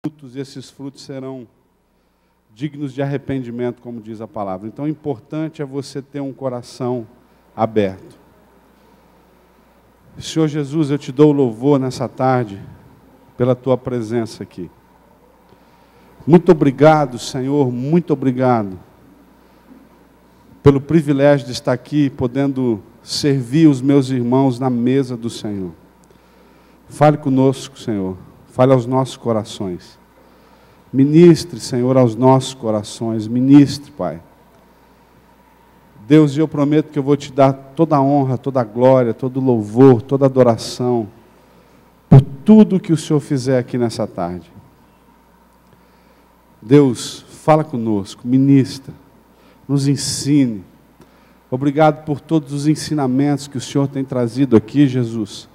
frutos, e esses frutos serão dignos de arrependimento, como diz a palavra. Então, o importante é você ter um coração aberto. Senhor Jesus, eu te dou louvor nessa tarde pela tua presença aqui. Muito obrigado, Senhor, muito obrigado pelo privilégio de estar aqui, podendo servir os meus irmãos na mesa do Senhor. Fale conosco, Senhor. Fale aos nossos corações. Ministre, Senhor, aos nossos corações. Ministre, Pai. Deus, eu prometo que eu vou te dar toda a honra, toda a glória, todo o louvor, toda a adoração, por tudo que o Senhor fizer aqui nessa tarde. Deus, fala conosco, ministra, nos ensine. Obrigado por todos os ensinamentos que o Senhor tem trazido aqui, Jesus.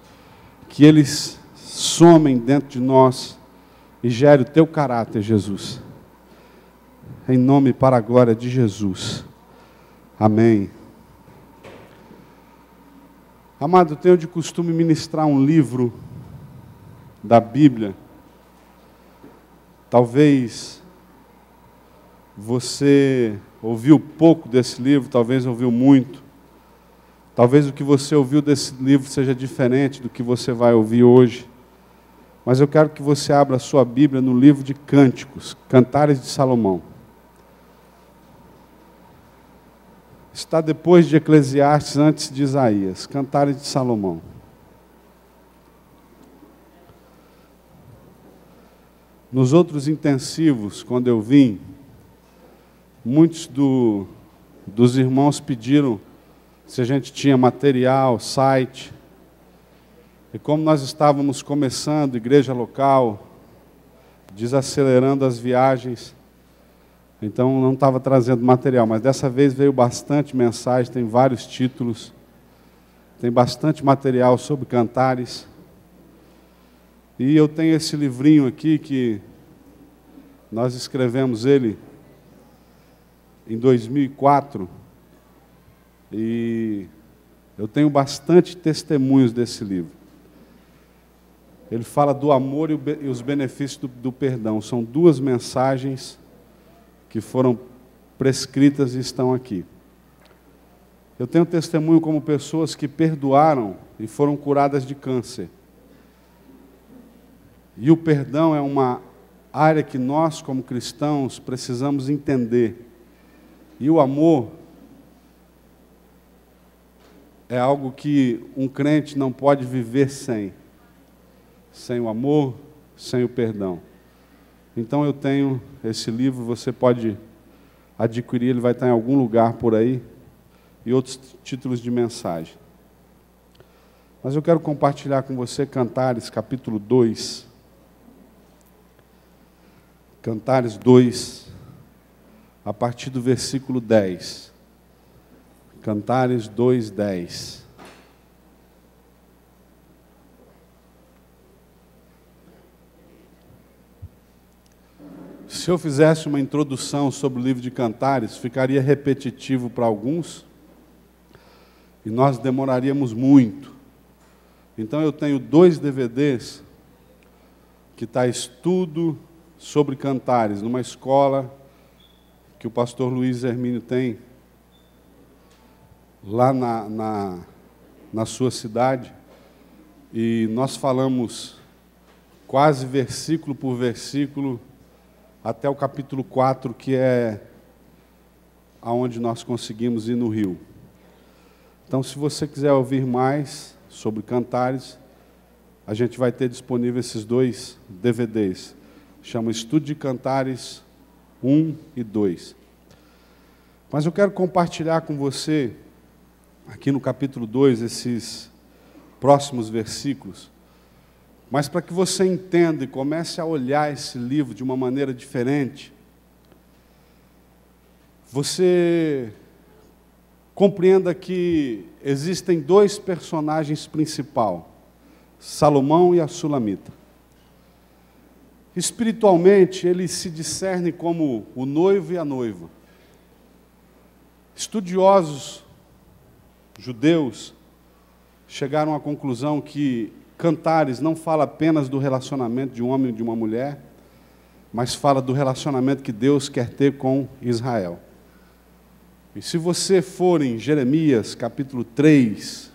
Que eles somem dentro de nós e gerem o teu caráter, Jesus. Em nome e para a glória de Jesus. Amém. Amado, eu tenho de costume ministrar um livro da Bíblia. Talvez você ouviu pouco desse livro, talvez ouviu muito. Talvez o que você ouviu desse livro seja diferente do que você vai ouvir hoje. Mas eu quero que você abra a sua Bíblia no livro de Cânticos, Cantares de Salomão. Está depois de Eclesiastes, antes de Isaías, Cantares de Salomão. Nos outros intensivos, quando eu vim, muitos dos irmãos pediram se a gente tinha material, site. E como nós estávamos começando, igreja local, desacelerando as viagens, então não estava trazendo material, mas dessa vez veio bastante mensagem, tem vários títulos, tem bastante material sobre cantares. E eu tenho esse livrinho aqui que nós escrevemos ele em 2004, e eu tenho bastante testemunhos desse livro. Ele fala do amor e os benefícios do perdão. São duas mensagens que foram prescritas e estão aqui. Eu tenho testemunho como pessoas que perdoaram e foram curadas de câncer. E o perdão é uma área que nós, como cristãos, precisamos entender. E o amor é algo que um crente não pode viver sem. Sem o amor, sem o perdão. Então eu tenho esse livro, você pode adquirir, ele vai estar em algum lugar por aí, e outros títulos de mensagem. Mas eu quero compartilhar com você Cantares, capítulo 2. Cantares 2, a partir do versículo 10. Cantares 2, 10. Se eu fizesse uma introdução sobre o livro de Cantares, ficaria repetitivo para alguns, e nós demoraríamos muito. Então eu tenho 2 DVDs, que está estudo sobre cantares, numa escola que o pastor Luiz Hermínio tem, lá na sua cidade, e nós falamos quase versículo por versículo, até o capítulo 4, que é aonde nós conseguimos ir no Rio. Então, se você quiser ouvir mais sobre cantares, a gente vai ter disponível esses 2 DVDs. Chama Estudo de Cantares 1 e 2. Mas eu quero compartilhar com você, aqui no capítulo 2, esses próximos versículos, mas para que você entenda e comece a olhar esse livro de uma maneira diferente, você compreenda que existem 2 personagens principais, Salomão e a Sulamita. Espiritualmente, eles se discernem como o noivo e a noiva. Estudiosos judeus chegaram à conclusão que Cantares não fala apenas do relacionamento de um homem e de uma mulher, mas fala do relacionamento que Deus quer ter com Israel. E se você for em Jeremias, capítulo 3,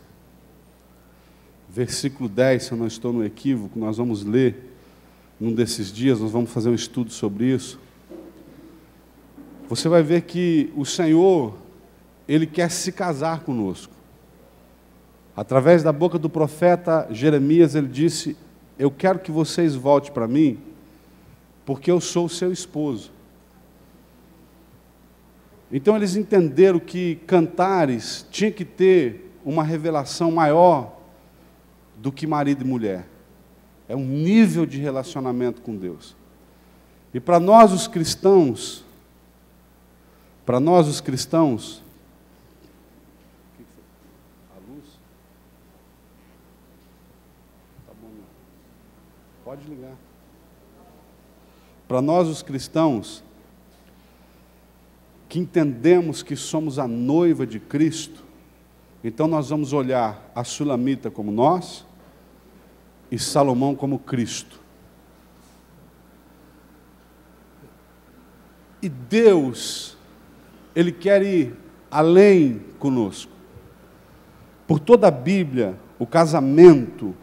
versículo 10, se eu não estou no equívoco, nós vamos ler num desses dias, nós vamos fazer um estudo sobre isso. Você vai ver que o Senhor, Ele quer se casar conosco. Através da boca do profeta Jeremias, ele disse: eu quero que vocês voltem para mim, porque eu sou o seu esposo. Então eles entenderam que Cantares tinha que ter uma revelação maior do que marido e mulher. É um nível de relacionamento com Deus. E para nós os cristãos, a luz? Tá bom. Pode ligar. Para nós os cristãos, que entendemos que somos a noiva de Cristo, então nós vamos olhar a Sulamita como nós e Salomão como Cristo. E Deus, Ele quer ir além conosco. Por toda a Bíblia, o casamento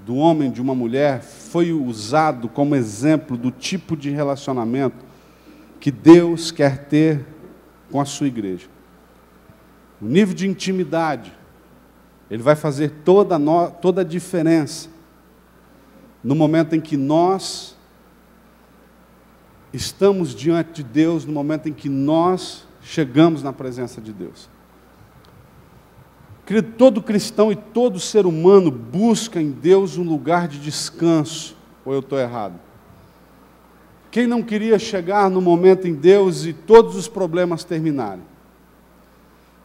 do homem e de uma mulher foi usado como exemplo do tipo de relacionamento que Deus quer ter com a sua igreja. O nível de intimidade, ele vai fazer toda a diferença no momento em que nós estamos diante de Deus, no momento em que nós chegamos na presença de Deus. Querido, todo cristão e todo ser humano busca em Deus um lugar de descanso, ou eu estou errado? Quem não queria chegar no momento em Deus e todos os problemas terminarem?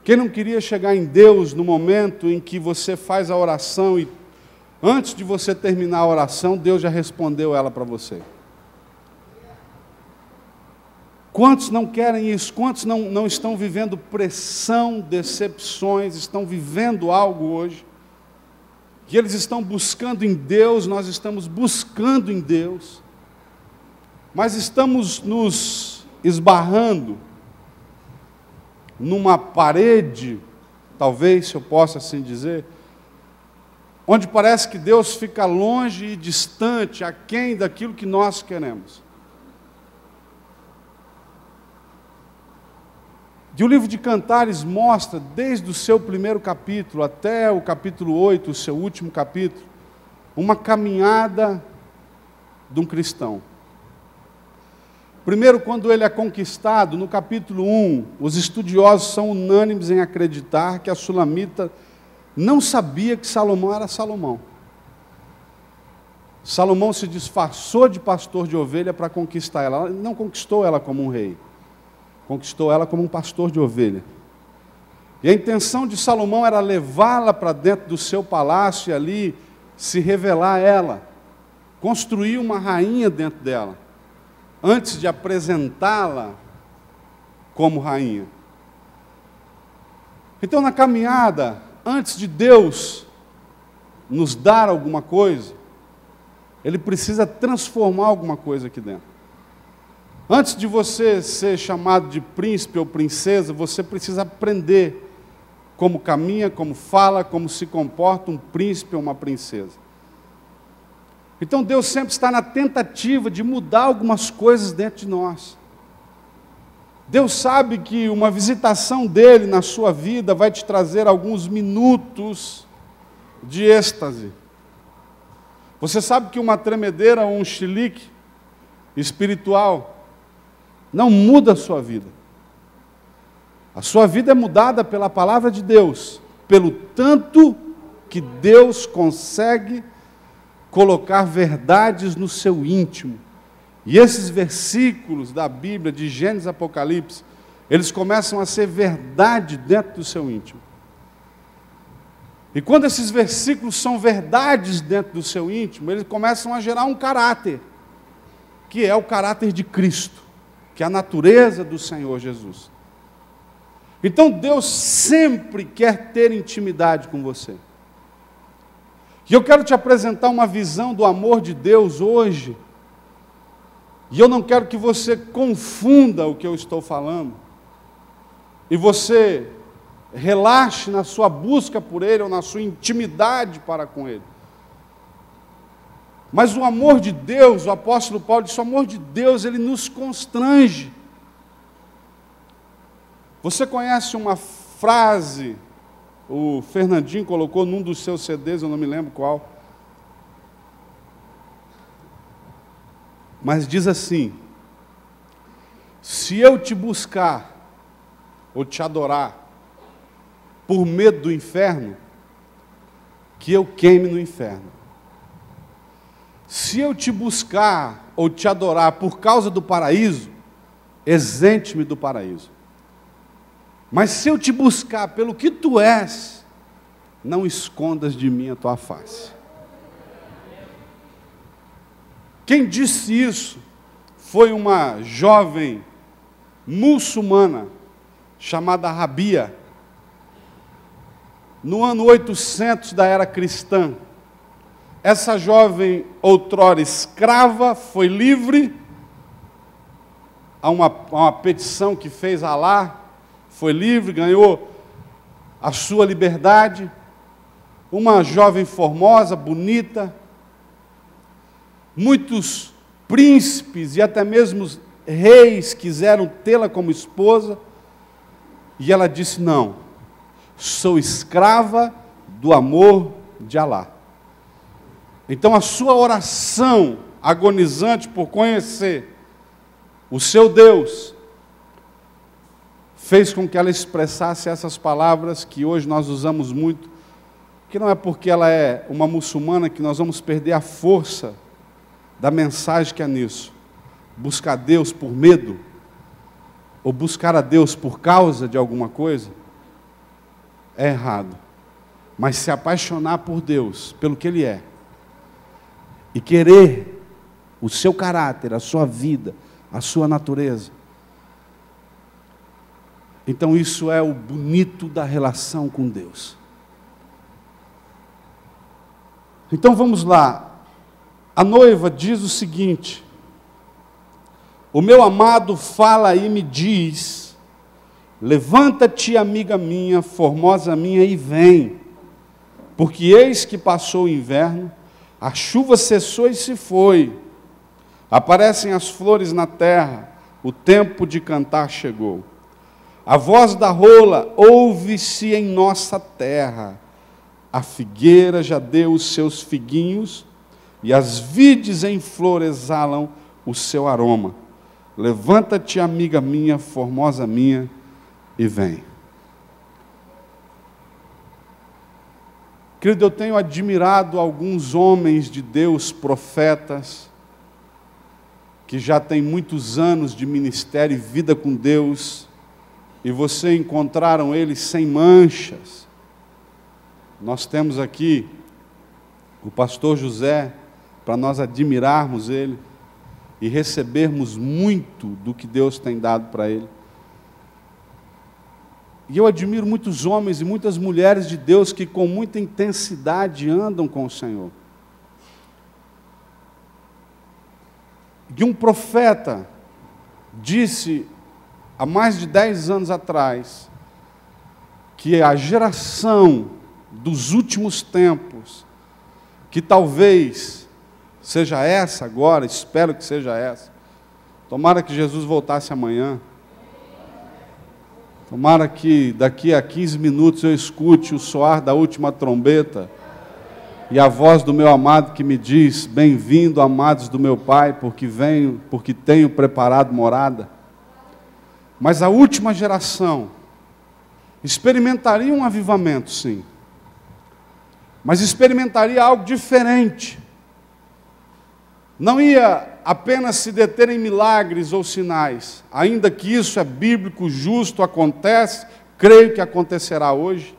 Quem não queria chegar em Deus no momento em que você faz a oração e antes de você terminar a oração, Deus já respondeu ela para você? Quantos não querem isso? Quantos não estão vivendo pressão, decepções, estão vivendo algo hoje, que eles estão buscando em Deus, nós estamos buscando em Deus, mas estamos nos esbarrando numa parede, talvez, se eu possa assim dizer, onde parece que Deus fica longe e distante, aquém daquilo que nós queremos. E o livro de Cantares mostra, desde o seu primeiro capítulo até o capítulo 8, o seu último capítulo, uma caminhada de um cristão. Primeiro, quando ele é conquistado, no capítulo 1, os estudiosos são unânimes em acreditar que a Sulamita não sabia que Salomão era Salomão. Salomão se disfarçou de pastor de ovelha para conquistar ela. Ele não conquistou ela como um rei, conquistou ela como um pastor de ovelha. E a intenção de Salomão era levá-la para dentro do seu palácio e ali se revelar a ela, construir uma rainha dentro dela, antes de apresentá-la como rainha. Então, na caminhada, antes de Deus nos dar alguma coisa, Ele precisa transformar alguma coisa aqui dentro. Antes de você ser chamado de príncipe ou princesa, você precisa aprender como caminha, como fala, como se comporta um príncipe ou uma princesa. Então Deus sempre está na tentativa de mudar algumas coisas dentro de nós. Deus sabe que uma visitação dele na sua vida vai te trazer alguns minutos de êxtase. Você sabe que uma tremedeira ou um chilique espiritual não muda a sua vida. A sua vida é mudada pela palavra de Deus, pelo tanto que Deus consegue colocar verdades no seu íntimo. E esses versículos da Bíblia, de Gênesis e Apocalipse, eles começam a ser verdade dentro do seu íntimo. E quando esses versículos são verdades dentro do seu íntimo, eles começam a gerar um caráter, que é o caráter de Cristo, que é a natureza do Senhor Jesus. Então Deus sempre quer ter intimidade com você. E eu quero te apresentar uma visão do amor de Deus hoje, E eu não quero que você confunda o que eu estou falando, e você relaxe na sua busca por Ele, ou na sua intimidade para com Ele. Mas o amor de Deus, o apóstolo Paulo disse, o amor de Deus, ele nos constrange. Você conhece uma frase, o Fernandinho colocou num dos seus CDs, eu não me lembro qual, mas diz assim: se eu te buscar, ou te adorar, por medo do inferno, que eu queime no inferno. Se eu te buscar, ou te adorar por causa do paraíso, isente-me do paraíso. Mas se eu te buscar pelo que tu és, não escondas de mim a tua face. Quem disse isso foi uma jovem muçulmana chamada Rabia, no ano 800 da era cristã. Essa jovem, outrora escrava, foi livre a uma petição que fez a Alá, foi livre, ganhou a sua liberdade. Uma jovem formosa, bonita, muitos príncipes e até mesmo reis quiseram tê-la como esposa, e ela disse: não, sou escrava do amor de Alá. Então a sua oração agonizante por conhecer o seu Deus fez com que ela expressasse essas palavras que hoje nós usamos muito, que não é porque ela é uma muçulmana que nós vamos perder a força da mensagem que é nisso. Buscar Deus por medo, ou buscar a Deus por causa de alguma coisa, é errado. Mas se apaixonar por Deus, pelo que Ele é, e querer o seu caráter, a sua vida, a sua natureza, então isso é o bonito da relação com Deus. Então vamos lá. A noiva diz o seguinte: o meu amado fala e me diz: levanta-te, amiga minha, formosa minha, e vem, porque eis que passou o inverno, a chuva cessou e se foi, aparecem as flores na terra, o tempo de cantar chegou. A voz da rola ouve-se em nossa terra, a figueira já deu os seus figuinhos, e as vides em flor exalam o seu aroma. Levanta-te, amiga minha, formosa minha, e vem. Querido, eu tenho admirado alguns homens de Deus, profetas, que já têm muitos anos de ministério e vida com Deus, e você encontraram eles sem manchas. Nós temos aqui o pastor José, para nós admirarmos ele e recebermos muito do que Deus tem dado para ele. E eu admiro muitos homens e muitas mulheres de Deus que com muita intensidade andam com o Senhor. E um profeta disse, há mais de 10 anos atrás, que a geração dos últimos tempos, que talvez seja essa agora, espero que seja essa, tomara que Jesus voltasse amanhã, tomara que daqui a 15 minutos eu escute o soar da última trombeta, e a voz do meu amado que me diz: bem-vindo, amados do meu Pai, porque venho, porque tenho preparado morada. Mas a última geração experimentaria um avivamento, sim, mas experimentaria algo diferente. Não ia apenas se deter em milagres ou sinais, ainda que isso é bíblico, justo, acontece, creio que acontecerá hoje,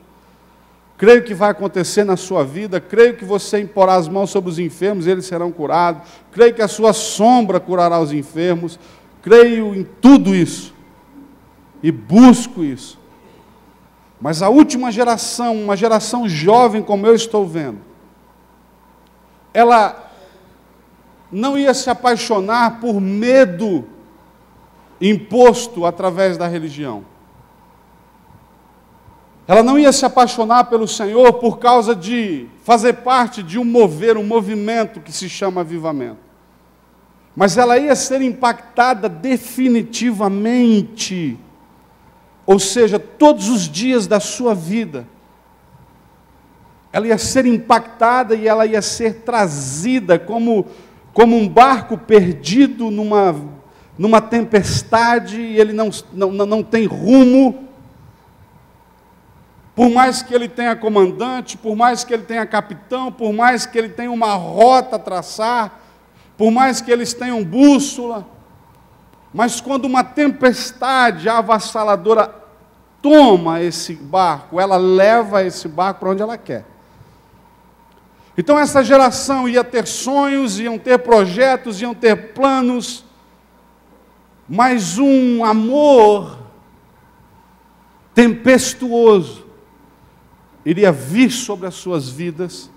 creio que vai acontecer na sua vida, creio que você imporá as mãos sobre os enfermos e eles serão curados, creio que a sua sombra curará os enfermos, creio em tudo isso, e busco isso. Mas a última geração, uma geração jovem como eu estou vendo, ela não ia se apaixonar por medo imposto através da religião. Ela não ia se apaixonar pelo Senhor por causa de fazer parte de um movimento que se chama avivamento. Mas ela ia ser impactada definitivamente, ou seja, todos os dias da sua vida. Ela ia ser impactada e ela ia ser trazida como um barco perdido numa tempestade, e ele não tem rumo. Por mais que ele tenha comandante, por mais que ele tenha capitão, por mais que ele tenha uma rota a traçar, por mais que eles tenham bússola, mas quando uma tempestade avassaladora toma esse barco, ela leva esse barco para onde ela quer. Então essa geração ia ter sonhos, iam ter projetos, iam ter planos, mas um amor tempestuoso iria vir sobre as suas vidas,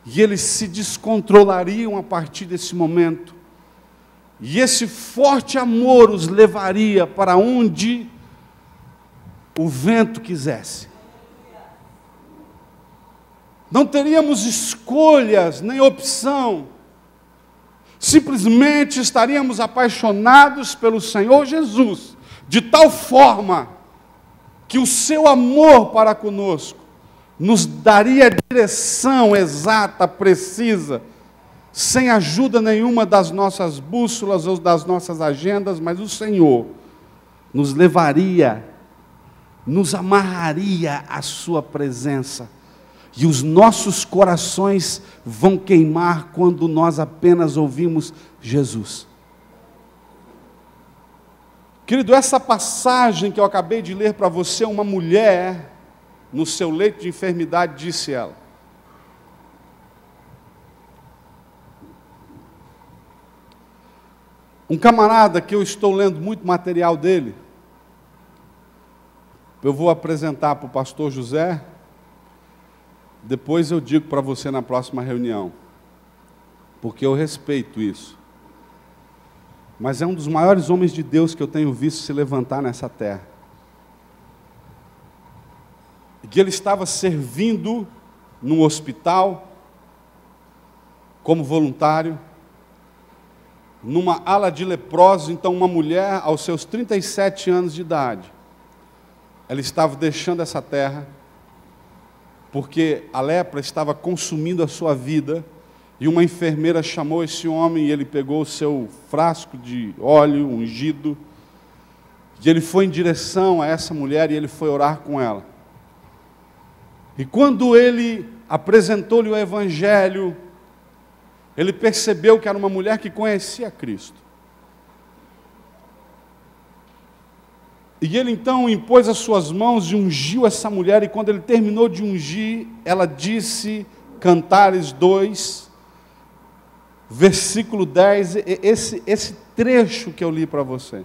e eles se descontrolariam a partir desse momento, e esse forte amor os levaria para onde o vento quisesse. Não teríamos escolhas, nem opção, simplesmente estaríamos apaixonados pelo Senhor Jesus, de tal forma que o seu amor para conosco nos daria a direção exata, precisa, sem ajuda nenhuma das nossas bússolas ou das nossas agendas, mas o Senhor nos levaria, nos amarraria à sua presença, e os nossos corações vão queimar quando nós apenas ouvimos Jesus. Querido, essa passagem que eu acabei de ler para você, uma mulher no seu leito de enfermidade, disse ela: um camarada que eu estou lendo muito material dele, eu vou apresentar para o pastor José, depois eu digo para você na próxima reunião, porque eu respeito isso. Mas é um dos maiores homens de Deus que eu tenho visto se levantar nessa terra. E que ele estava servindo num hospital, como voluntário, numa ala de leprosos. Então uma mulher, aos seus 37 anos de idade, ela estava deixando essa terra, porque a lepra estava consumindo a sua vida, e uma enfermeira chamou esse homem, e ele pegou o seu frasco de óleo ungido, e ele foi em direção a essa mulher, e ele foi orar com ela. E quando ele apresentou-lhe o Evangelho, ele percebeu que era uma mulher que conhecia Cristo. E ele então impôs as suas mãos e ungiu essa mulher, e quando ele terminou de ungir, ela disse, Cantares 2, versículo 10, esse trecho que eu li para você.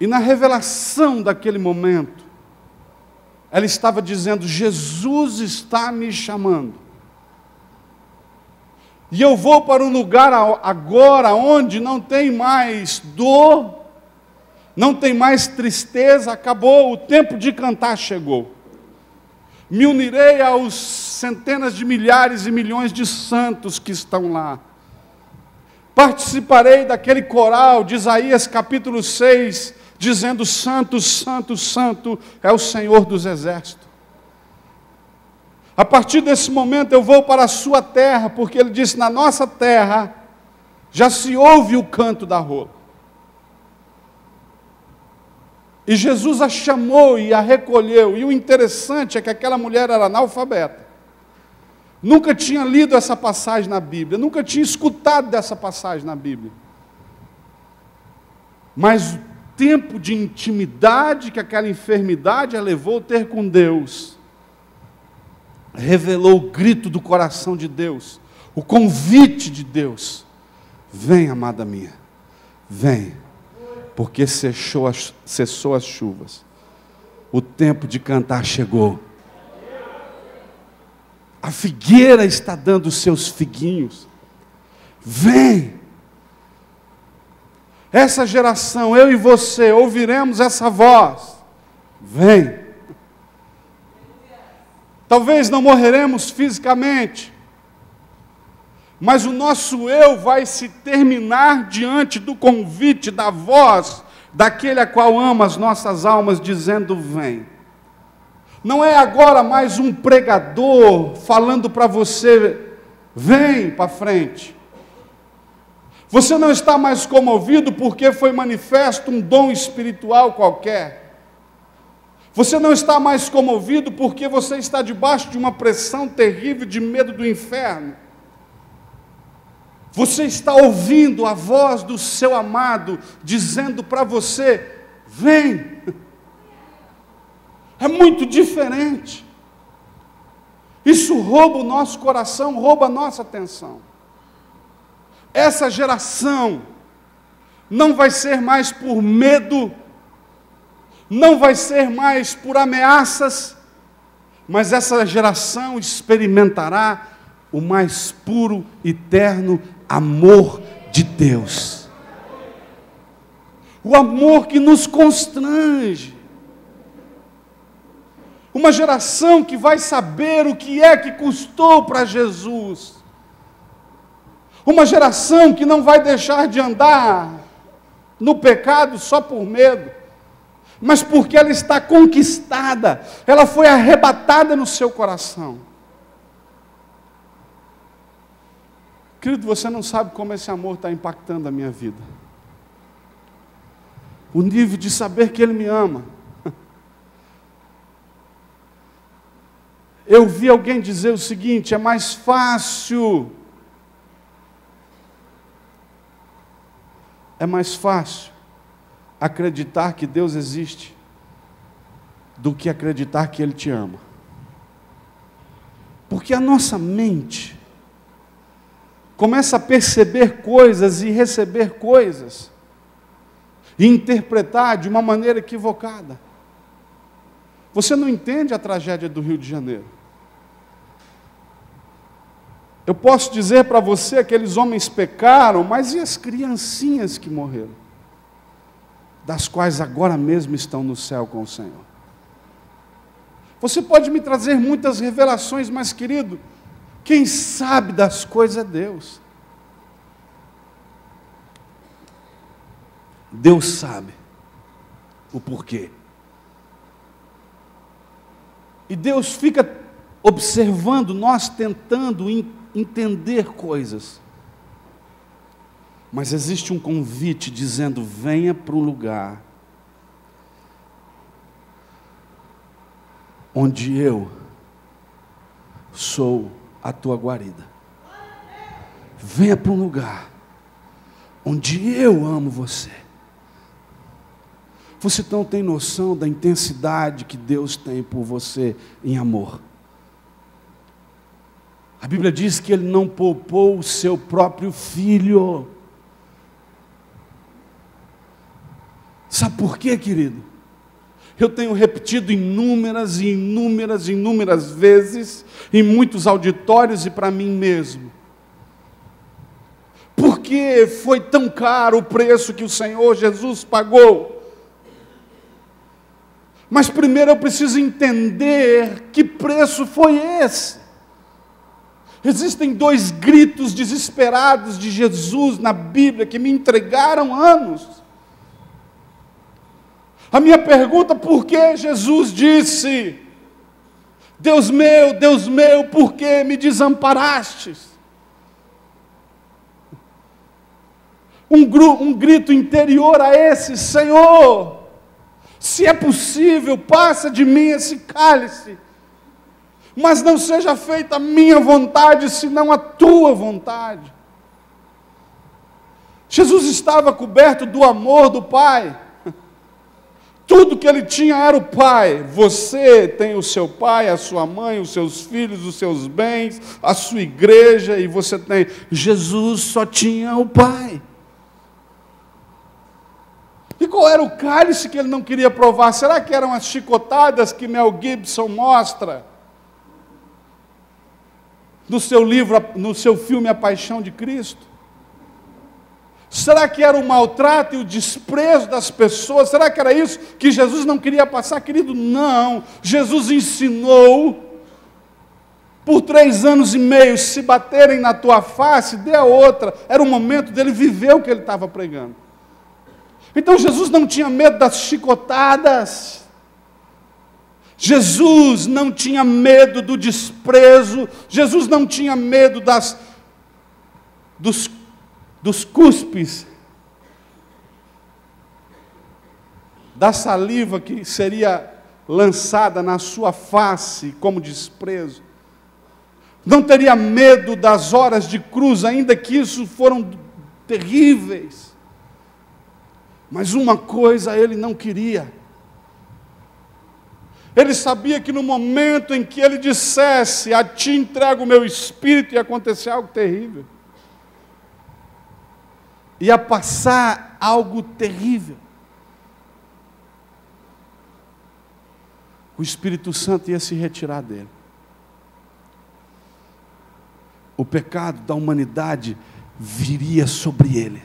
E na revelação daquele momento, ela estava dizendo: Jesus está me chamando. E eu vou para um lugar agora onde não tem mais dor, não tem mais tristeza, acabou, o tempo de cantar chegou. Me unirei aos centenas de milhares e milhões de santos que estão lá. Participarei daquele coral de Isaías capítulo 6, dizendo: Santo, Santo, Santo é o Senhor dos exércitos. A partir desse momento eu vou para a sua terra, porque ele disse: na nossa terra já se ouve o canto da rola. E Jesus a chamou e a recolheu, e o interessante é que aquela mulher era analfabeta. Nunca tinha lido essa passagem na Bíblia, nunca tinha escutado dessa passagem na Bíblia. Mas o tempo de intimidade que aquela enfermidade a levou a ter com Deus, revelou o grito do coração de Deus, o convite de Deus: vem, amada minha, vem, porque cessou as chuvas, o tempo de cantar chegou. A figueira está dando os seus figuinhos. Vem! Essa geração, eu e você, ouviremos essa voz. Vem! Talvez não morreremos fisicamente, mas o nosso eu vai se terminar diante do convite da voz daquele a qual ama as nossas almas, dizendo: vem. Não é agora mais um pregador falando para você: vem para frente. Você não está mais comovido porque foi manifesto um dom espiritual qualquer. Você não está mais comovido porque você está debaixo de uma pressão terrível de medo do inferno. Você está ouvindo a voz do seu amado dizendo para você: vem. É muito diferente. Isso rouba o nosso coração, rouba a nossa atenção. Essa geração não vai ser mais por medo, não vai ser mais por ameaças, mas essa geração experimentará o mais puro e eterno amor de Deus. O amor que nos constrange. Uma geração que vai saber o que é que custou para Jesus. Uma geração que não vai deixar de andar no pecado só por medo, mas porque ela está conquistada, ela foi arrebatada no seu coração. Querido, você não sabe como esse amor está impactando a minha vida. O nível de saber que Ele me ama. Eu vi alguém dizer o seguinte: é mais fácil acreditar que Deus existe do que acreditar que Ele te ama. Porque a nossa mente começa a perceber coisas e receber coisas e interpretar de uma maneira equivocada. Você não entende a tragédia do Rio de Janeiro. Eu posso dizer para você, aqueles homens pecaram, mas e as criancinhas que morreram? Das quais agora mesmo estão no céu com o Senhor. Você pode me trazer muitas revelações, mas querido, quem sabe das coisas é Deus. Deus sabe o porquê. E Deus fica observando nós tentando entender coisas. Mas existe um convite dizendo: venha para um lugar onde eu sou a tua guarida. Venha para um lugar onde eu amo você. Você não tem noção da intensidade que Deus tem por você em amor. A Bíblia diz que Ele não poupou o seu próprio Filho. Sabe por quê, querido? Eu tenho repetido inúmeras vezes, em muitos auditórios e para mim mesmo. Porque foi tão caro o preço que o Senhor Jesus pagou. Mas primeiro eu preciso entender que preço foi esse. Existem 2 gritos desesperados de Jesus na Bíblia que me entregaram anos. A minha pergunta: por que Jesus disse: Deus meu, por que me desamparastes? Um grito interior a esse: Senhor, se é possível, passa de mim esse cálice, mas não seja feita a minha vontade, senão a tua vontade. Jesus estava coberto do amor do Pai. Tudo que ele tinha era o Pai. Você tem o seu pai, a sua mãe, os seus filhos, os seus bens, a sua igreja, e você tem... Jesus só tinha o Pai. E qual era o cálice que ele não queria provar? Será que eram as chicotadas que Mel Gibson mostra? no seu livro, no seu filme A Paixão de Cristo? Será que era o maltrato e o desprezo das pessoas? Será que era isso que Jesus não queria passar? Querido, não. Jesus ensinou, por 3 anos e meio, se baterem na tua face, dê a outra. Era o momento dele viver o que ele estava pregando. Então Jesus não tinha medo das chicotadas. Jesus não tinha medo do desprezo. Jesus não tinha medo dos cuspes, da saliva que seria lançada na sua face como desprezo. Não teria medo das horas de cruz, ainda que isso foram terríveis. Mas uma coisa ele não queria. Ele sabia que no momento em que ele dissesse: a ti entrego o meu espírito, ia acontecer algo terrível. Ia passar algo terrível. O Espírito Santo ia se retirar dele. O pecado da humanidade viria sobre ele.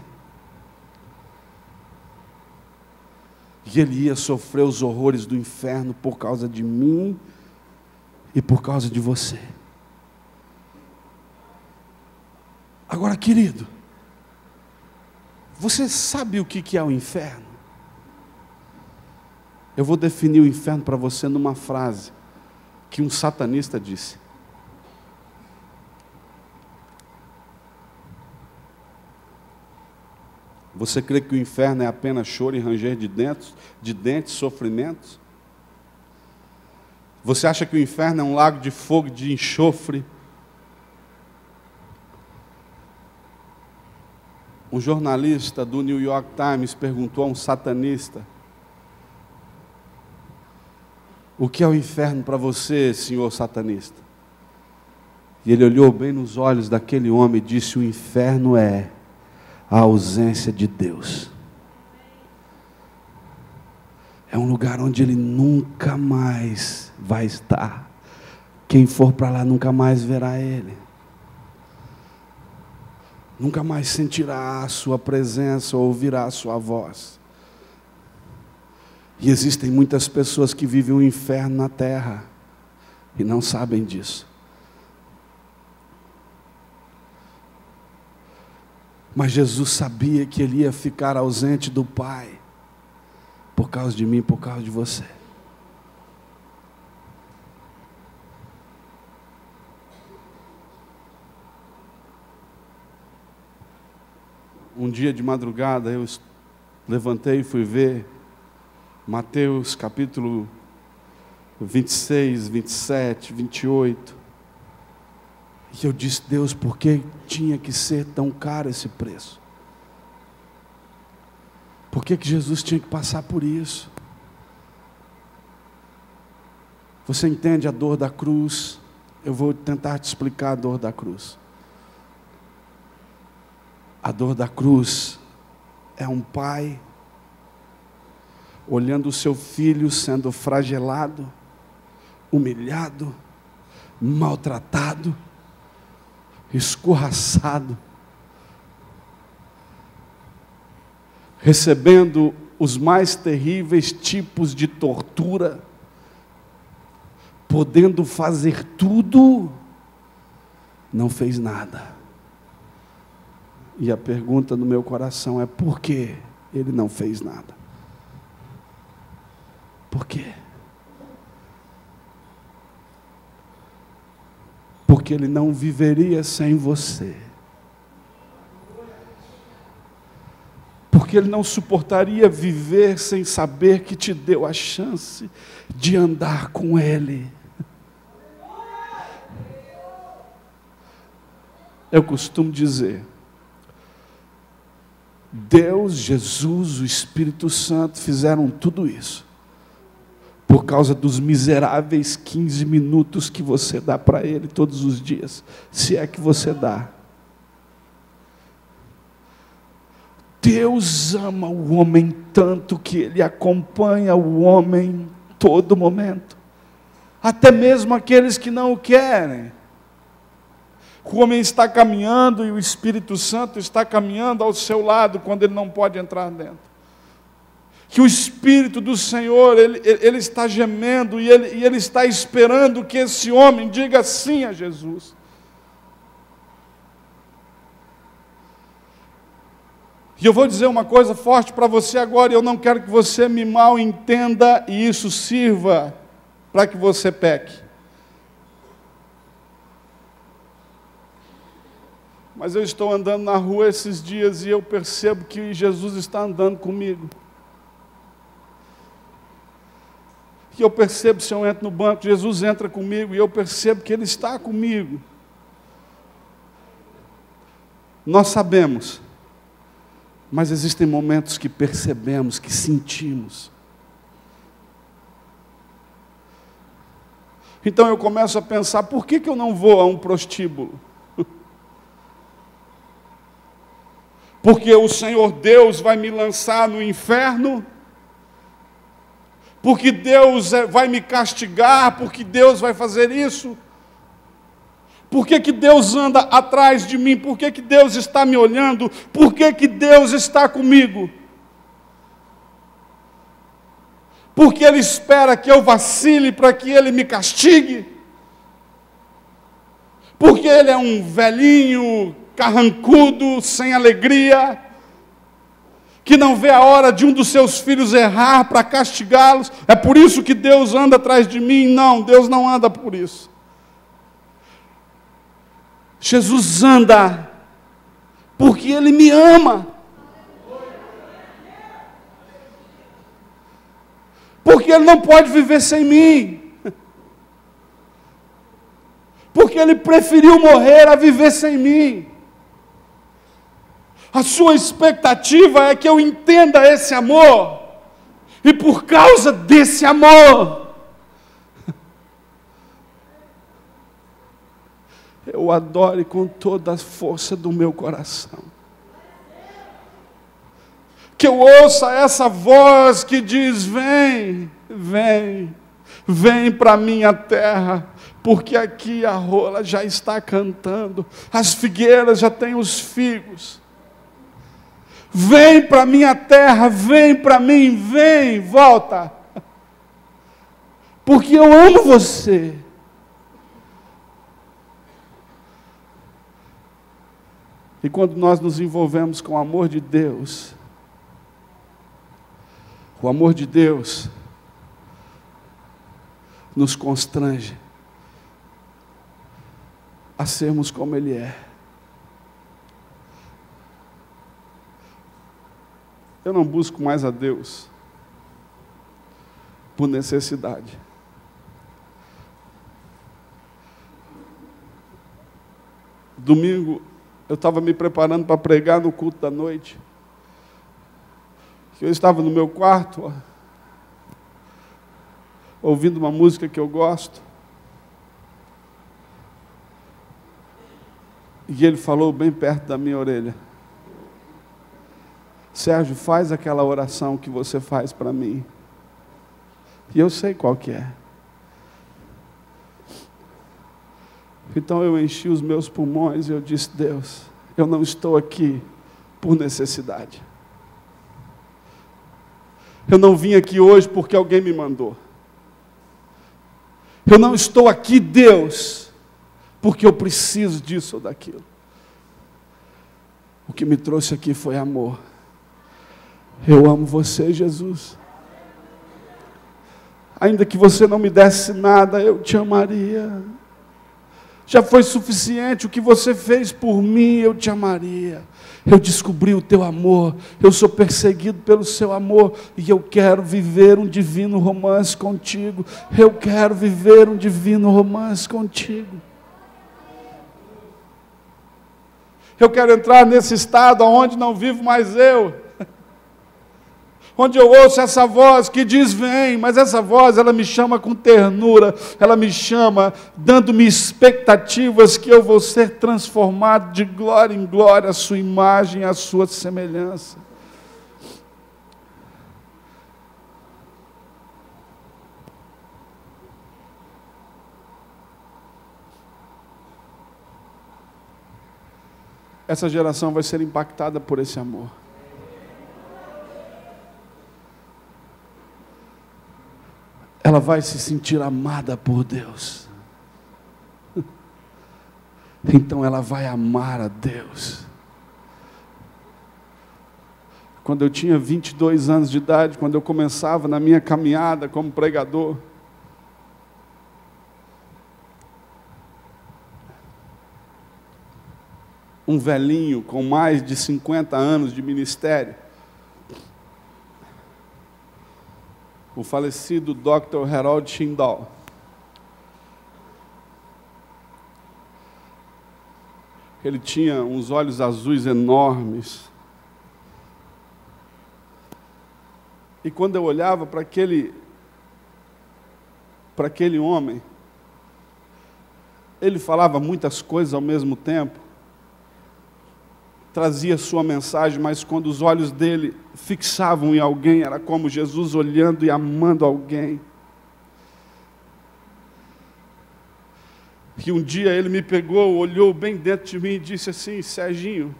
E ele ia sofrer os horrores do inferno por causa de mim e por causa de você. Agora, querido, você sabe o que é o inferno? Eu vou definir o inferno para você numa frase que um satanista disse. Você crê que o inferno é apenas choro e ranger de dentes, sofrimentos? Você acha que o inferno é um lago de fogo, de enxofre? Um jornalista do New York Times perguntou a um satanista: o que é o inferno para você, senhor satanista? E ele olhou bem nos olhos daquele homem e disse: o inferno é a ausência de Deus. É um lugar onde ele nunca mais vai estar. Quem for para lá nunca mais verá ele. Nunca mais sentirá a sua presença ou ouvirá a sua voz. E existem muitas pessoas que vivem um inferno na terra e não sabem disso. Mas Jesus sabia que ele ia ficar ausente do Pai por causa de mim, por causa de você. Um dia de madrugada eu levantei e fui ver Mateus capítulo 26, 27, 28. E eu disse: Deus, por que tinha que ser tão caro esse preço? Por que Jesus tinha que passar por isso? Você entende a dor da cruz? Eu vou tentar te explicar a dor da cruz. A dor da cruz é um pai olhando o seu filho sendo flagelado, humilhado, maltratado, escorraçado, recebendo os mais terríveis tipos de tortura, podendo fazer tudo, não fez nada. E a pergunta no meu coração é: por que ele não fez nada? Por quê? Porque ele não viveria sem você. Porque ele não suportaria viver sem saber que te deu a chance de andar com ele. Eu costumo dizer, Deus, Jesus, o Espírito Santo fizeram tudo isso por causa dos miseráveis 15 minutos que você dá para Ele todos os dias, se é que você dá. Deus ama o homem tanto que Ele acompanha o homem todo momento, até mesmo aqueles que não o querem. O homem está caminhando e o Espírito Santo está caminhando ao seu lado quando ele não pode entrar dentro. Que o Espírito do Senhor, ele está gemendo e ele está esperando que esse homem diga sim a Jesus. E eu vou dizer uma coisa forte para você agora, e eu não quero que você me mal entenda e isso sirva para que você peque. Mas eu estou andando na rua esses dias e eu percebo que Jesus está andando comigo. E eu percebo, se eu entro no banco, Jesus entra comigo e eu percebo que Ele está comigo. Nós sabemos, mas existem momentos que percebemos, que sentimos. Então eu começo a pensar, por que eu não vou a um prostíbulo? Porque o Senhor Deus vai me lançar no inferno? Porque Deus vai me castigar? Porque Deus vai fazer isso? Por que Deus anda atrás de mim? Por que Deus está me olhando? Por que Deus está comigo? Porque Ele espera que eu vacile para que Ele me castigue? Porque Ele é um velhinho carrancudo, sem alegria, que não vê a hora de um dos seus filhos errar para castigá-los? É por isso que Deus anda atrás de mim? Não, Deus não anda por isso. Jesus anda porque Ele me ama. Porque Ele não pode viver sem mim. Porque Ele preferiu morrer a viver sem mim. A sua expectativa é que eu entenda esse amor. E por causa desse amor, eu o adore com toda a força do meu coração. Que eu ouça essa voz que diz: vem, vem, vem para a minha terra, porque aqui a rola já está cantando, as figueiras já têm os figos. Vem para a minha terra, vem para mim, vem, volta. Porque eu amo você. E quando nós nos envolvemos com o amor de Deus, o amor de Deus nos constrange a sermos como Ele é. Eu não busco mais a Deus por necessidade. Domingo, eu estava me preparando para pregar no culto da noite. Eu estava no meu quarto, ouvindo uma música que eu gosto. E Ele falou bem perto da minha orelha: Sérgio, faz aquela oração que você faz para mim. E eu sei qual que é. Então eu enchi os meus pulmões e eu disse: Deus, eu não estou aqui por necessidade. Eu não vim aqui hoje porque alguém me mandou. Eu não estou aqui, Deus, porque eu preciso disso ou daquilo. O que me trouxe aqui foi amor. Eu amo você, Jesus. Ainda que você não me desse nada, eu te amaria. Já foi suficiente o que você fez por mim, eu te amaria. Eu descobri o teu amor, eu sou perseguido pelo seu amor, e eu quero viver um divino romance contigo. Eu quero viver um divino romance contigo. Eu quero entrar nesse estado onde não vivo mais eu, onde eu ouço essa voz que diz: vem, mas essa voz, ela me chama com ternura, ela me chama, dando-me expectativas que eu vou ser transformado de glória em glória, à sua imagem, à sua semelhança. essa geração vai ser impactada por esse amor. Ela vai se sentir amada por Deus. Então ela vai amar a Deus. Quando eu tinha 22 anos de idade, quando eu começava na minha caminhada como pregador, um velhinho com mais de 50 anos de ministério, o falecido Dr. Harold Schindel, ele tinha uns olhos azuis enormes. E quando eu olhava para aquele homem, ele falava muitas coisas ao mesmo tempo, trazia sua mensagem, mas quando os olhos dele fixavam em alguém, era como Jesus olhando e amando alguém. E um dia ele me pegou, olhou bem dentro de mim e disse assim: Serginho,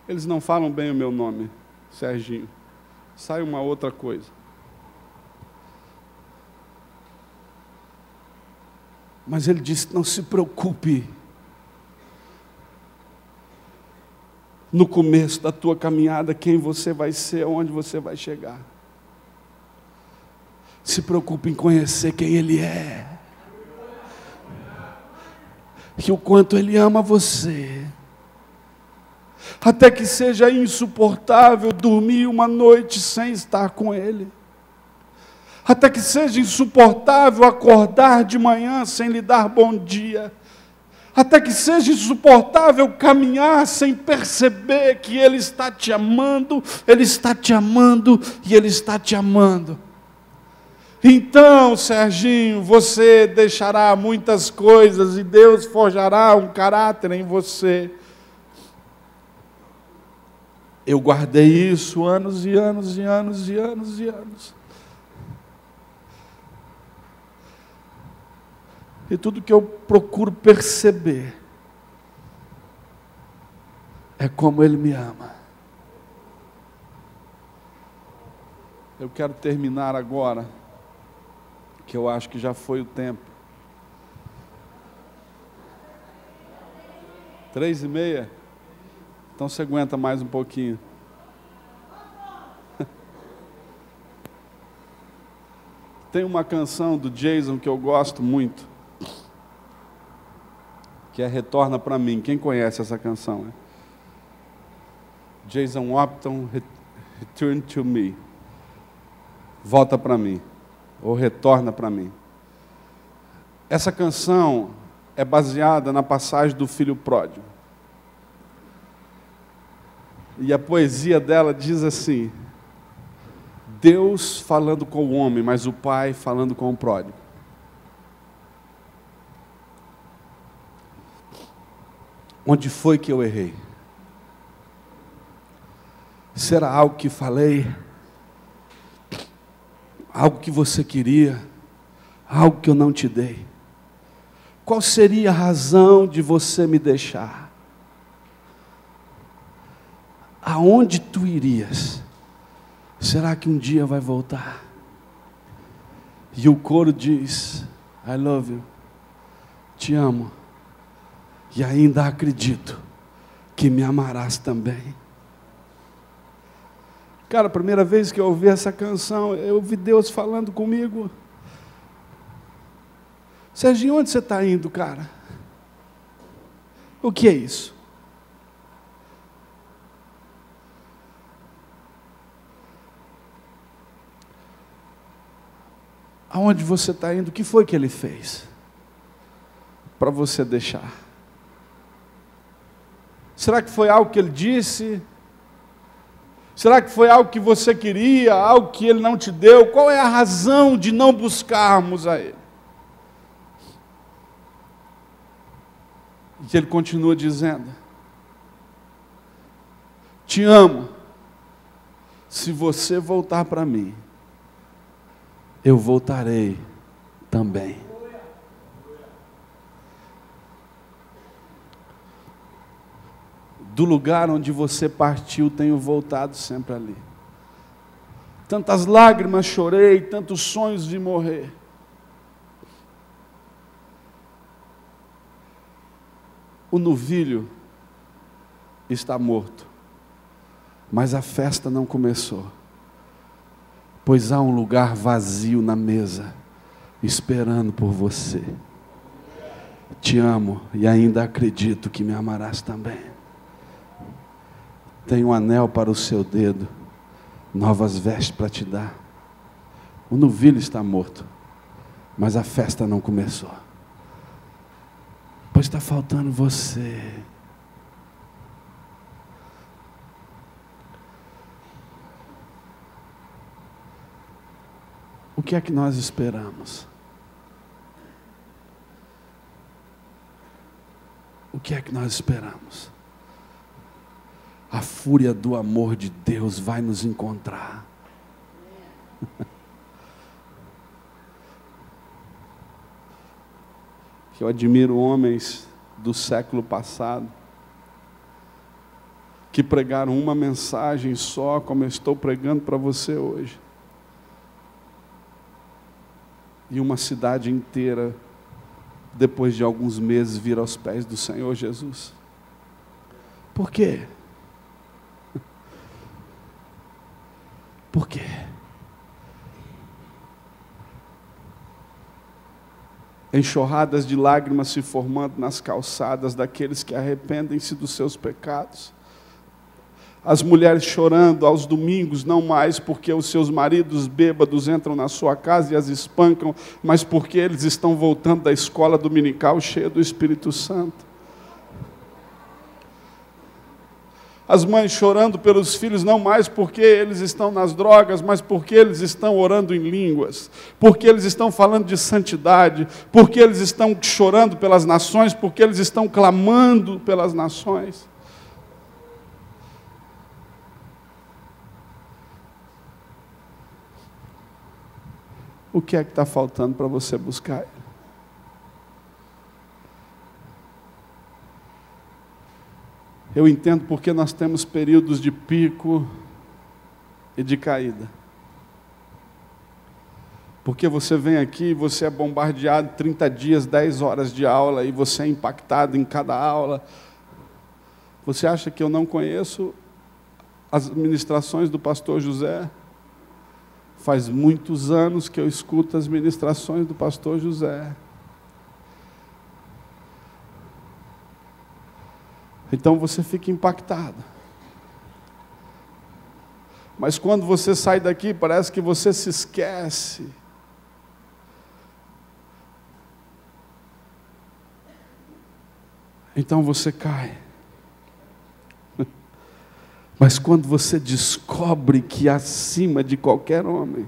eles não falam bem o meu nome, Serginho, sai uma outra coisa. Mas ele disse: não se preocupe, no começo da tua caminhada, quem você vai ser, onde você vai chegar. Se preocupe em conhecer quem Ele é, e o quanto Ele ama você. Até que seja insuportável dormir uma noite sem estar com Ele. Até que seja insuportável acordar de manhã sem lhe dar bom dia. Até que seja insuportável caminhar sem perceber que Ele está te amando, Ele está te amando e Ele está te amando. Então, Serginho, você deixará muitas coisas e Deus forjará um caráter em você. Eu guardei isso anos e anos e anos e anos e anos. E tudo que eu procuro perceber é como Ele me ama. Eu quero terminar agora, que eu acho que já foi o tempo. 3:30? Então você aguenta mais um pouquinho. Tem uma canção do Jason que eu gosto muito, que é Retorna Pra Mim. Quem conhece essa canção? Né? Jason Upton, Return to Me. Volta para mim, ou retorna para mim. Essa canção é baseada na passagem do filho pródigo. E a poesia dela diz assim: Deus falando com o homem, mas o pai falando com o pródigo. Onde foi que eu errei? Será algo que falei? Algo que você queria? Algo que eu não te dei? Qual seria a razão de você me deixar? Aonde tu irias? Será que um dia vai voltar? E o coro diz: I love you, te amo, e ainda acredito que me amarás também. Cara, a primeira vez que eu ouvi essa canção, eu ouvi Deus falando comigo. Serginho, onde você está indo, cara? O que é isso? Aonde você está indo? O que foi que Ele fez para você deixar? Será que foi algo que Ele disse? Será que foi algo que você queria, algo que Ele não te deu? Qual é a razão de não buscarmos a Ele? E Ele continua dizendo: te amo, se você voltar para mim, eu voltarei também. do lugar onde você partiu, tenho voltado sempre ali. Tantas lágrimas chorei, tantos sonhos vi morrer. O novilho está morto, mas a festa não começou, pois há um lugar vazio na mesa, esperando por você. Te amo e ainda acredito que me amarás também. Tenho um anel para o seu dedo, novas vestes para te dar. O novilho está morto, mas a festa não começou, pois está faltando você. O que é que nós esperamos? O que é que nós esperamos? A fúria do amor de Deus vai nos encontrar. Eu admiro homens do século passado que pregaram uma mensagem só, como eu estou pregando para você hoje. E uma cidade inteira, depois de alguns meses, vir aos pés do Senhor Jesus. Por quê? Por quê? Enxurradas de lágrimas se formando nas calçadas daqueles que arrependem-se dos seus pecados. As mulheres chorando aos domingos, não mais porque os seus maridos bêbados entram na sua casa e as espancam, mas porque eles estão voltando da escola dominical cheia do Espírito Santo. As mães chorando pelos filhos, não mais porque eles estão nas drogas, mas porque eles estão orando em línguas, porque eles estão falando de santidade, porque eles estão chorando pelas nações, porque eles estão clamando pelas nações. O que é que está faltando para você buscar Ele? Eu entendo porque nós temos períodos de pico e de caída. Porque você vem aqui e você é bombardeado 30 dias, 10 horas de aula, e você é impactado em cada aula. Você acha que eu não conheço as ministrações do pastor José? Faz muitos anos que eu escuto as ministrações do pastor José. Então você fica impactado. Mas quando você sai daqui, parece que você se esquece. Então você cai. Mas quando você descobre que acima de qualquer homem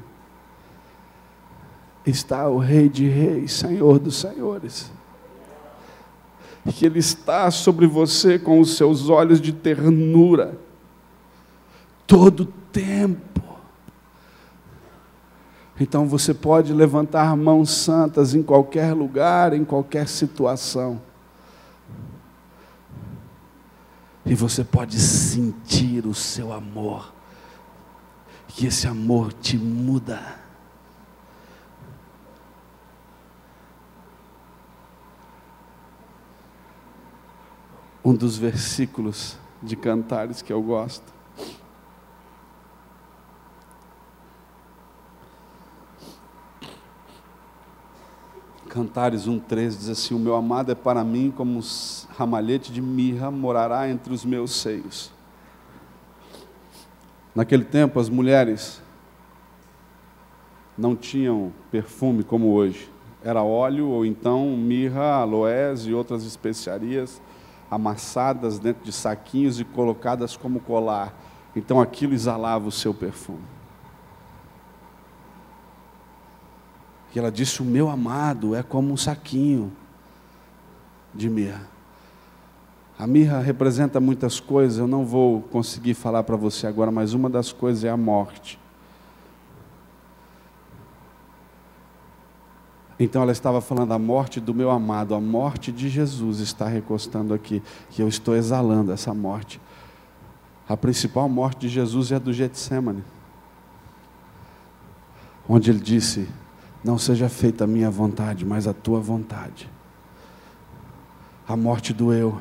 está o Rei de Reis, Senhor dos Senhores, que Ele está sobre você com os seus olhos de ternura, todo o tempo. Então você pode levantar mãos santas em qualquer lugar, em qualquer situação. E você pode sentir o seu amor, que esse amor te muda. Um dos versículos de Cantares que eu gosto. Cantares 1:3 diz assim: o meu amado é para mim como um ramalhete de mirra, morará entre os meus seios. Naquele tempo as mulheres não tinham perfume como hoje. Era óleo ou então mirra, aloés e outras especiarias amassadas dentro de saquinhos e colocadas como colar. Então aquilo exalava o seu perfume. E ela disse: o meu amado é como um saquinho de mirra. A mirra representa muitas coisas, eu não vou conseguir falar para você agora, mas uma das coisas é a morte. Então ela estava falando: a morte do meu amado, a morte de Jesus está recostando aqui, que eu estou exalando essa morte. A principal morte de Jesus é a do Getsemane, onde ele disse: não seja feita a minha vontade, mas a tua vontade. A morte do eu.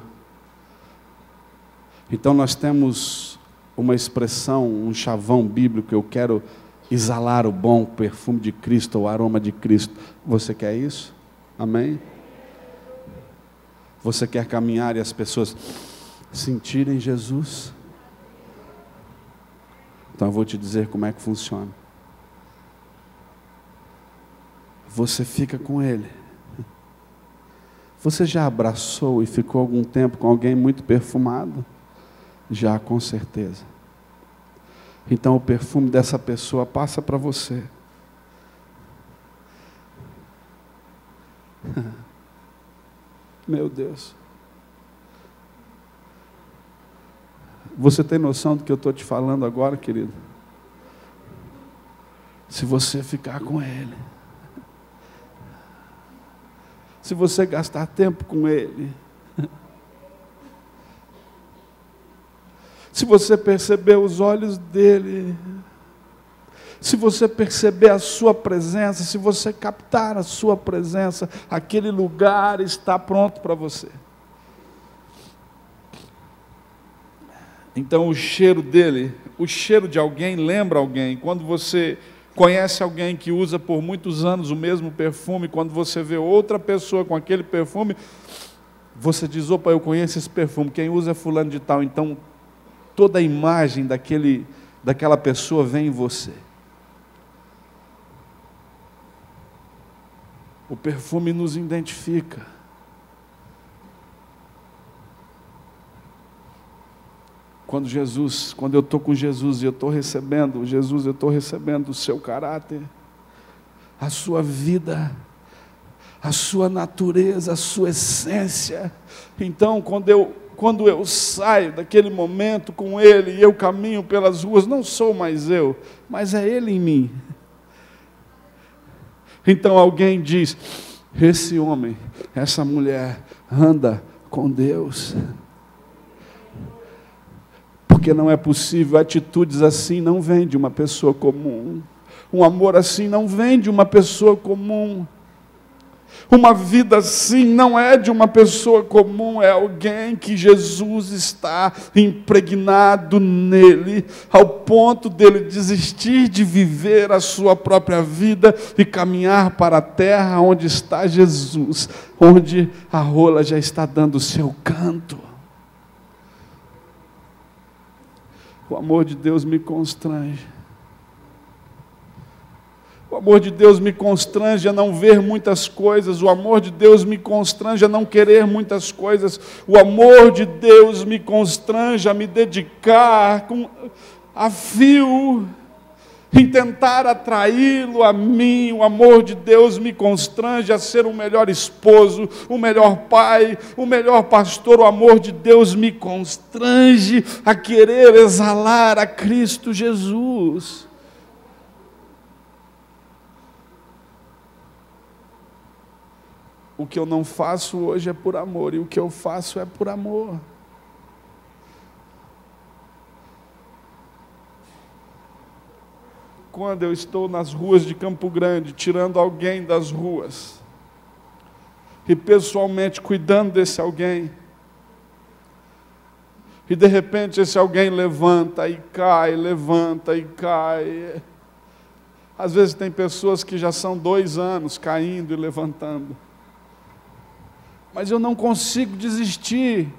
Então nós temos uma expressão, um chavão bíblico: eu quero exalar o bom perfume de Cristo, o aroma de Cristo. Você quer isso? Amém? Você quer caminhar e as pessoas sentirem Jesus? Então eu vou te dizer como é que funciona. Você fica com Ele. Você já abraçou e ficou algum tempo com alguém muito perfumado? Já, com certeza. Então o perfume dessa pessoa passa para você. Meu Deus. Você tem noção do que eu estou te falando agora, querido? Se você ficar com Ele, se você gastar tempo com Ele, se você perceber os olhos dEle, se você perceber a sua presença, se você captar a sua presença, aquele lugar está pronto para você. Então o cheiro dele, o cheiro de alguém lembra alguém. Quando você conhece alguém que usa por muitos anos o mesmo perfume, quando você vê outra pessoa com aquele perfume, você diz: opa, eu conheço esse perfume, quem usa é fulano de tal. Então toda a imagem daquela pessoa vem em você. O perfume nos identifica. Quando eu estou com Jesus e eu estou recebendo, Jesus, eu estou recebendo o seu caráter, a sua vida, a sua natureza, a sua essência. Então, quando eu saio daquele momento com Ele e eu caminho pelas ruas, não sou mais eu, mas é Ele em mim. Então alguém diz: esse homem, essa mulher anda com Deus. Porque não é possível, atitudes assim não vêm de uma pessoa comum. Um amor assim não vem de uma pessoa comum. Uma vida assim não é de uma pessoa comum, é alguém que Jesus está impregnado nele, ao ponto dele desistir de viver a sua própria vida e caminhar para a terra onde está Jesus, onde a rola já está dando o seu canto. O amor de Deus me constrange. O amor de Deus me constrange a não ver muitas coisas. O amor de Deus me constrange a não querer muitas coisas. O amor de Deus me constrange a me dedicar a fio em tentar atraí-lo a mim. O amor de Deus me constrange a ser o melhor esposo, o melhor pai, o melhor pastor. O amor de Deus me constrange a querer exalar a Cristo Jesus. O que eu não faço hoje é por amor, e o que eu faço é por amor. Quando eu estou nas ruas de Campo Grande, tirando alguém das ruas, e pessoalmente cuidando desse alguém, e de repente esse alguém levanta e cai, levanta e cai. Às vezes tem pessoas que já são 2 anos caindo e levantando. Mas eu não consigo desistir.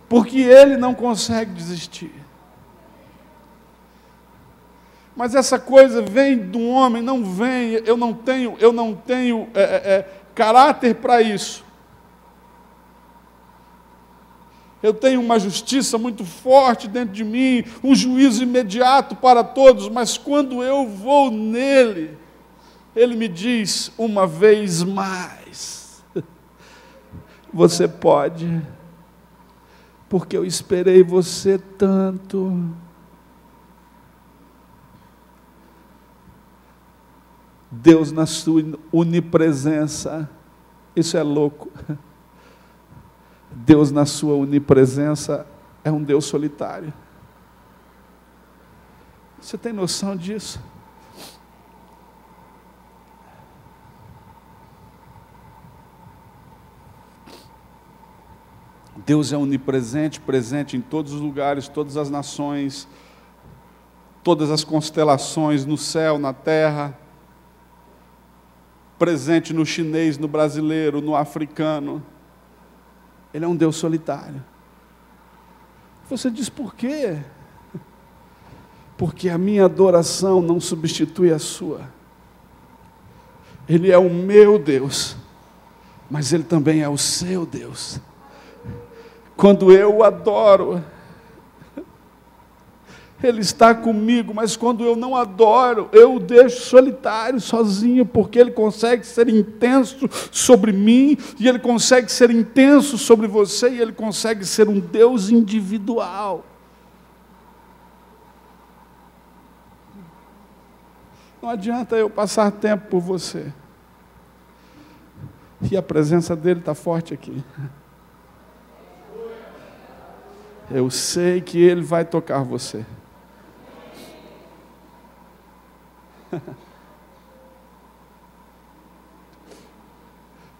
Porque ele não consegue desistir. Mas essa coisa vem do homem, não vem, eu não tenho caráter para isso. Eu tenho uma justiça muito forte dentro de mim, um juízo imediato para todos, mas quando eu vou nele, ele me diz uma vez mais: você pode, porque eu esperei você tanto. Deus na sua onipresença. Isso é louco. Deus na sua onipresença é um Deus solitário. Você tem noção disso? Deus é onipresente, presente em todos os lugares, todas as nações, todas as constelações, no céu, na terra, presente no chinês, no brasileiro, no africano. Ele é um Deus solitário. Você diz por quê? Porque a minha adoração não substitui a sua. Ele é o meu Deus, mas Ele também é o seu Deus. Quando eu o adoro, Ele está comigo, mas quando eu não adoro, eu o deixo solitário, sozinho, porque Ele consegue ser intenso sobre mim, e Ele consegue ser intenso sobre você, e Ele consegue ser um Deus individual. Não adianta eu passar tempo por você. E a presença dEle está forte aqui. Eu sei que Ele vai tocar você.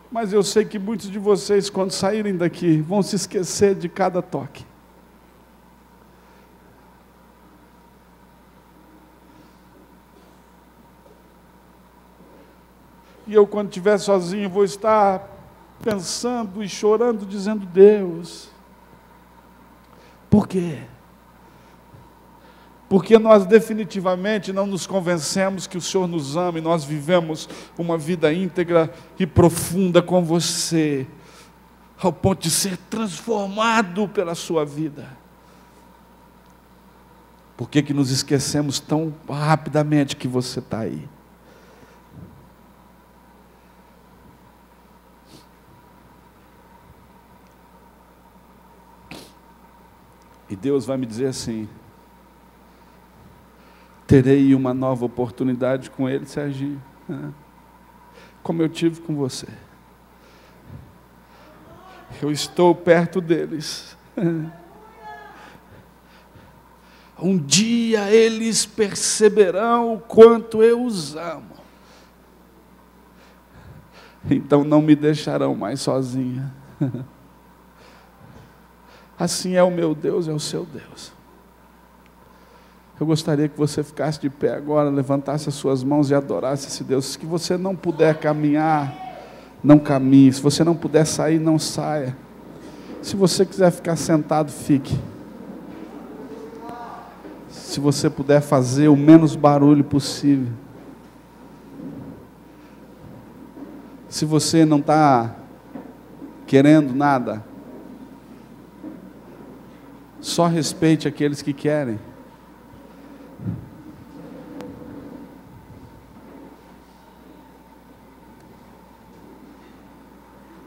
Mas eu sei que muitos de vocês, quando saírem daqui, vão se esquecer de cada toque. E eu, quando estiver sozinho, vou estar pensando e chorando, dizendo: Deus, por quê? Porque nós definitivamente não nos convencemos que o Senhor nos ama e nós vivemos uma vida íntegra e profunda com você, ao ponto de ser transformado pela sua vida. Por que nos esquecemos tão rapidamente que você está aí? E Deus vai me dizer assim: terei uma nova oportunidade com Ele, Serginho, como eu tive com você. Eu estou perto deles. Um dia eles perceberão o quanto eu os amo. Então não me deixarão mais sozinha. Assim é o meu Deus, é o seu Deus. Eu gostaria que você ficasse de pé agora, levantasse as suas mãos e adorasse esse Deus. Se você não puder caminhar, não caminhe. Se você não puder sair, não saia. Se você quiser ficar sentado, fique. Se você puder fazer o menos barulho possível. Se você não está querendo nada, só respeite aqueles que querem.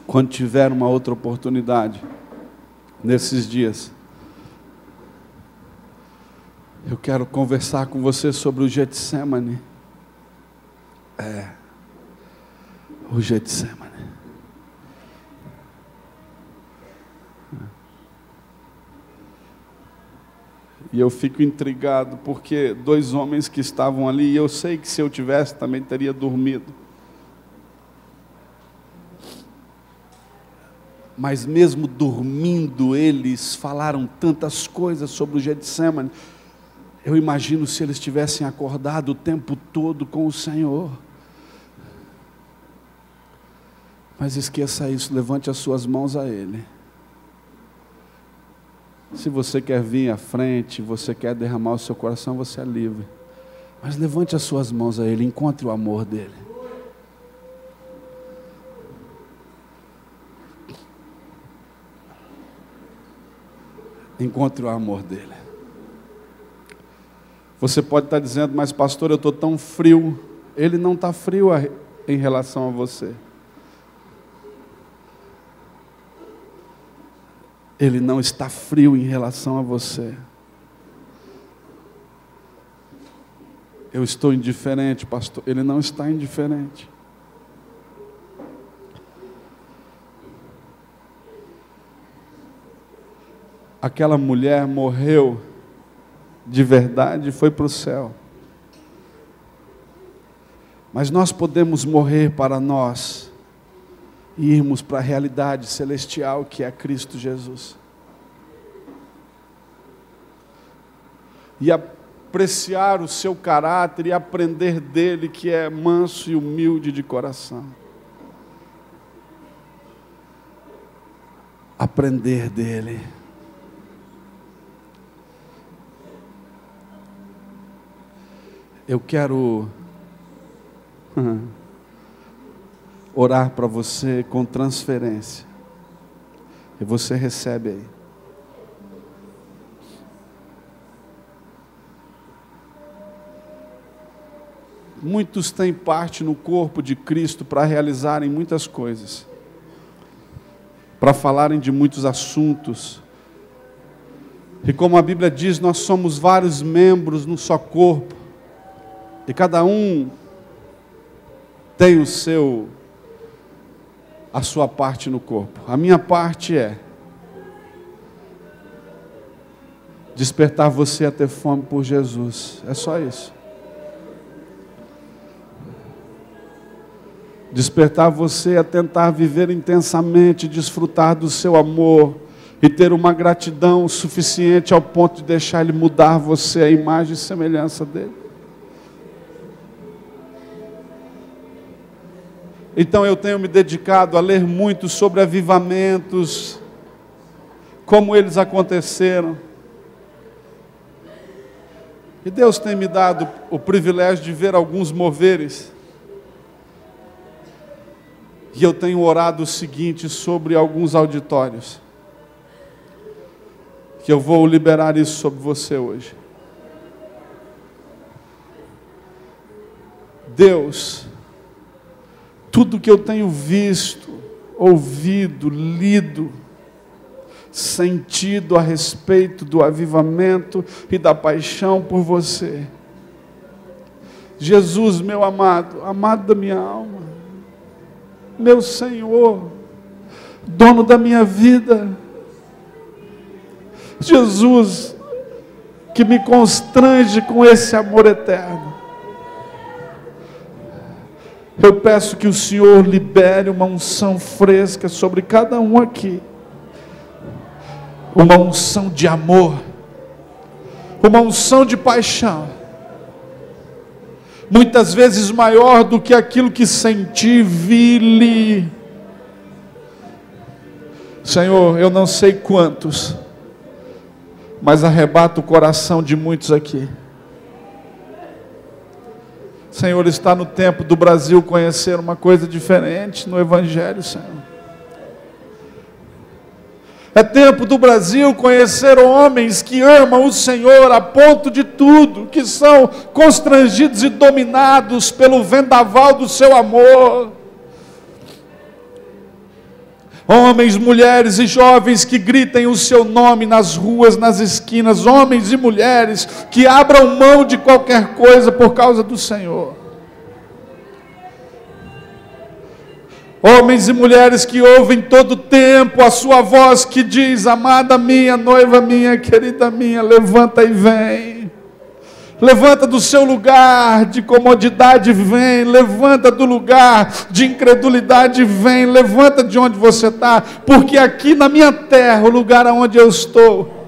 Quando tiver uma outra oportunidade, nesses dias, eu quero conversar com você sobre o Getsemane. O Getsemane. E eu fico intrigado, porque 2 homens que estavam ali, e eu sei que se eu tivesse também teria dormido. Mas mesmo dormindo, eles falaram tantas coisas sobre o Getsemane. Eu imagino se eles tivessem acordado o tempo todo com o Senhor. Mas esqueça isso, levante as suas mãos a Ele. Se você quer vir à frente, você quer derramar o seu coração, você é livre. Mas levante as suas mãos a Ele, encontre o amor dEle. Encontre o amor dEle. Você pode estar dizendo: mas pastor, eu estou tão frio. Ele não está frio em relação a você. Ele não está frio em relação a você. Eu estou indiferente, pastor. Ele não está indiferente. Aquela mulher morreu de verdade e foi para o céu. Mas nós podemos morrer para nós e irmos para a realidade celestial que é Cristo Jesus. E apreciar o seu caráter e aprender dele, que é manso e humilde de coração. Aprender dele. Eu quero orar para você com transferência. E você recebe aí. Muitos têm parte no corpo de Cristo para realizarem muitas coisas, para falarem de muitos assuntos. E como a Bíblia diz, nós somos vários membros num só corpo. E cada um tem a sua parte no corpo. A minha parte é despertar você a ter fome por Jesus. É só isso. Despertar você a tentar viver intensamente, desfrutar do seu amor e ter uma gratidão suficiente ao ponto de deixar Ele mudar você à imagem e semelhança dEle. Então eu tenho me dedicado a ler muito sobre avivamentos, como eles aconteceram. E Deus tem me dado o privilégio de ver alguns moveres. E eu tenho orado o seguinte sobre alguns auditórios, que eu vou liberar isso sobre você hoje. Deus, tudo que eu tenho visto, ouvido, lido, sentido a respeito do avivamento e da paixão por você. Jesus, meu amado, amado da minha alma, meu Senhor, dono da minha vida, Jesus, que me constrange com esse amor eterno. Eu peço que o Senhor libere uma unção fresca sobre cada um aqui. Uma unção de amor. Uma unção de paixão. Muitas vezes maior do que aquilo que senti, vi-lhe. Senhor, eu não sei quantos, mas arrebata o coração de muitos aqui. Senhor, está no tempo do Brasil conhecer uma coisa diferente no Evangelho, Senhor. É tempo do Brasil conhecer homens que amam o Senhor a ponto de tudo, que são constrangidos e dominados pelo vendaval do seu amor. Homens, mulheres e jovens que gritem o seu nome nas ruas, nas esquinas. Homens e mulheres que abram mão de qualquer coisa por causa do Senhor. Homens e mulheres que ouvem todo tempo a sua voz que diz: amada minha, noiva minha, querida minha, levanta e vem. Levanta do seu lugar de comodidade, vem. Levanta do lugar de incredulidade, vem. Levanta de onde você está, porque aqui na minha terra, o lugar onde eu estou,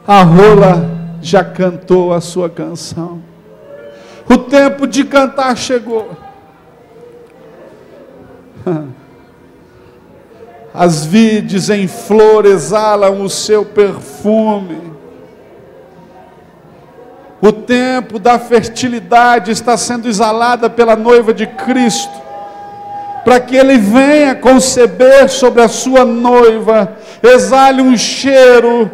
a rola já cantou a sua canção. O tempo de cantar chegou. As vides em flor exalam o seu perfume. O tempo da fertilidade está sendo exalada pela noiva de Cristo, para que Ele venha conceber sobre a sua noiva, exale um cheiro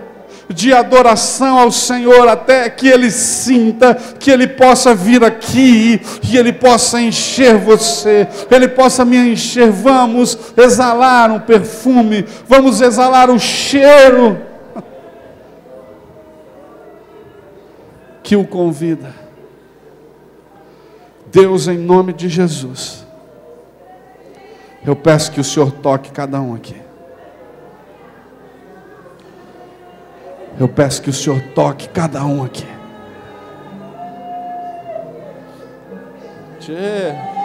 de adoração ao Senhor, até que Ele sinta, que Ele possa vir aqui, e Ele possa encher você, Ele possa me encher. Vamos exalar um perfume, vamos exalar o cheiro que o convida. Deus, em nome de Jesus, eu peço que o Senhor toque cada um aqui. Eu peço que o Senhor toque cada um aqui. Tchê.